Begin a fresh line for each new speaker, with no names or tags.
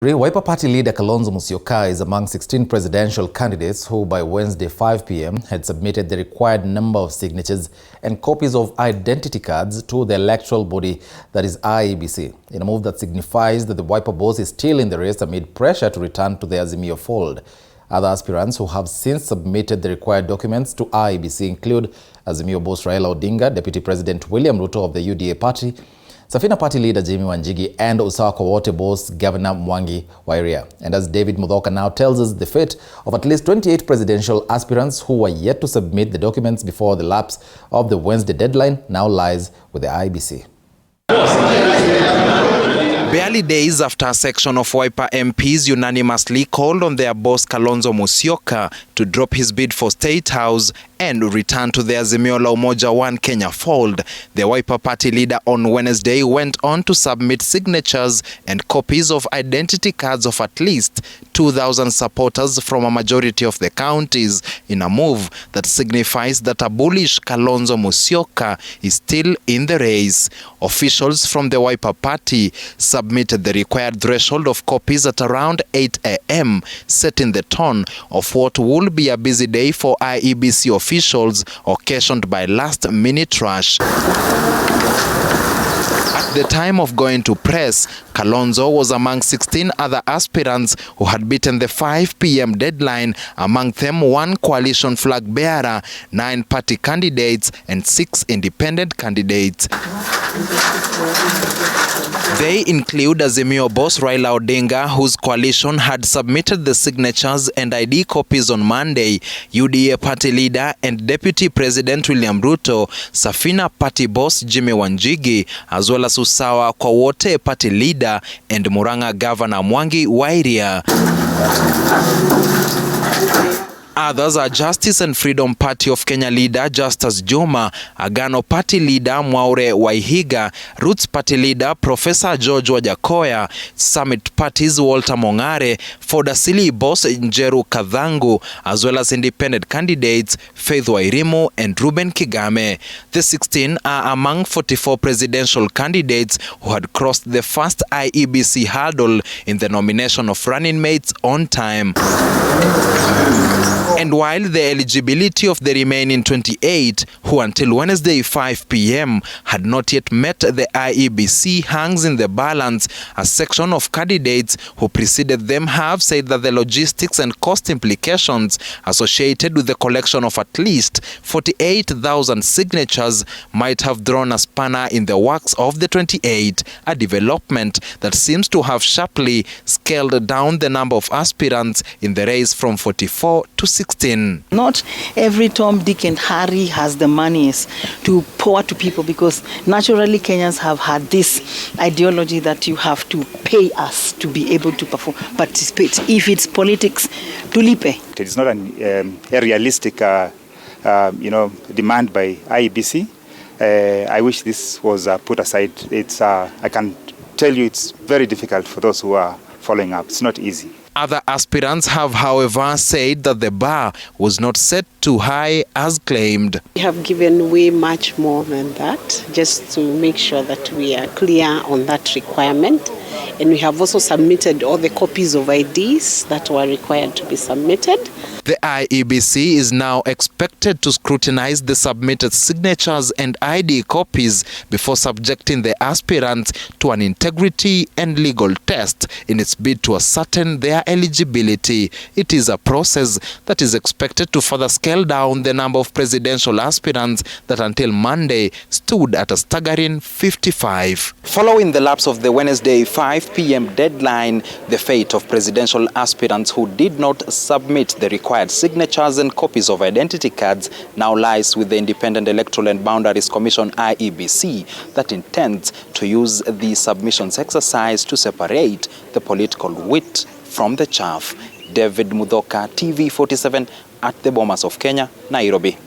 Wiper Party leader Kalonzo Musyoka is among 16 presidential candidates who by Wednesday 5 p.m. had submitted the required number of signatures and copies of identity cards to the electoral body, that is IEBC, in a move that signifies that the Wiper boss is still in the race amid pressure to return to the Azimio fold. Other aspirants who have since submitted the required documents to IEBC include Azimio boss Raila Odinga, Deputy President William Ruto of the UDA party, Safina Party leader Jimmy Wanjigi, and Usawa kwa Wote boss Governor Mwangi wa Iria. And as David Mudhoka now tells us, the fate of at least 28 presidential aspirants who were yet to submit the documents before the lapse of the Wednesday deadline now lies with the IEBC.
Barely days after a section of Wiper MPs unanimously called on their boss Kalonzo Musyoka to drop his bid for State House and return to the Azimio la Umoja One Kenya fold, the Wiper Party leader on Wednesday went on to submit signatures and copies of identity cards of at least 2,000 supporters from a majority of the counties in a move that signifies that a bullish Kalonzo Musyoka is still in the race. Officials from the Wiper Party submitted the required threshold of copies at around 8 a.m., setting the tone of what will be a busy day for IEBC officials, occasioned by last-minute rush. At the time of going to press, Kalonzo was among 16 other aspirants who had beaten the 5 p.m. deadline, among them one coalition flag bearer, 9 party candidates, and 6 independent candidates. They include Azimio boss Raila Odinga, whose coalition had submitted the signatures and ID copies on Monday, UDA party leader and Deputy President William Ruto, Safina party boss Jimmy Wanjigi, as well as Usawa kwa Wote party leader and Murang'a Governor Mwangi wa Iria. Others are Justice and Freedom Party of Kenya leader Justus Juma, Agano Party leader Mwaure Waihiga, Roots Party leader Professor George Wajakoya, Summit Party's Walter Mongare, Fordasili boss Njeru Kadhangu, as well as independent candidates Faith Wairimu and Ruben Kigame. The 16 are among 44 presidential candidates who had crossed the first IEBC hurdle in the nomination of running mates on time. And while the eligibility of the remaining 28, who until Wednesday 5 p.m. had not yet met the IEBC, hangs in the balance, a section of candidates who preceded them have said that the logistics and cost implications associated with the collection of at least 48,000 signatures might have thrown a spanner in the works of the 28, a development that seems to have sharply scaled down the number of aspirants in the race from 44 to 16.
Not every Tom, Dick and Harry has the monies to pour to people, because naturally Kenyans have had this ideology that you have to pay us to be able to participate. If it's politics, tulipe.
It is not a realistic demand by IEBC. I wish this was put aside. I can tell you it's very difficult for those who are following up. It's not easy.
Other aspirants have, however, said that the bar was not set too high as claimed.
We have given way much more than that, just to make sure that we are clear on that requirement. And we have also submitted all the copies of IDs that were required to be submitted.
The IEBC is now expected to scrutinize the submitted signatures and ID copies before subjecting the aspirants to an integrity and legal test in its bid to ascertain their eligibility. It is a process that is expected to further scale down the number of presidential aspirants that until Monday stood at a staggering 55. Following the lapse of the Wednesday 5 p.m. deadline, the fate of presidential aspirants who did not submit the required signatures and copies of identity cards now lies with the Independent Electoral and Boundaries Commission IEBC, that intends to use the submissions exercise to separate the political wheat from the chaff. David Mudhoka, TV 47 at the Bomas of Kenya, Nairobi.